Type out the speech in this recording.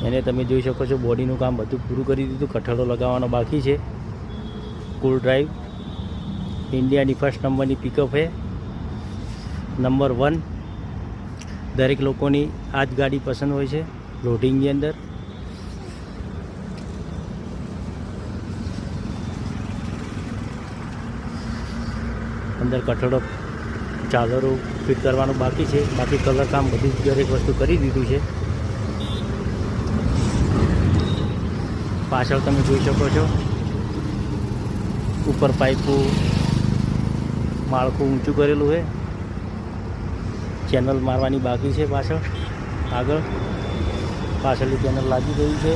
એને તમે જોઈ શકો છો બોડીનું કામ બધું પૂરું કરી દીધું. કઠડો લગાવવાનો બાકી છે. કુલ ડ્રાઈવ ઇન્ડિયાની ફર્સ્ટ નંબરની પિકઅપ છે, નંબર 1. દરેક લોકોની આ જ ગાડી પસંદ હોય છે લોડિંગની અંદર. અંદર કઠડો ચાદરો ફિટ કરવાનું બાકી છે, બાકી કલર કામ બધું દરેક વસ્તુ કરી દીધું છે. પાછળ તમે જોઈ શકો છો ઉપર પાઇપો માળખું ઊંચું કરેલું છે. ચેનલ મારવાની બાકી છે. પાછળની ચેનલ લાગી ગઈ છે.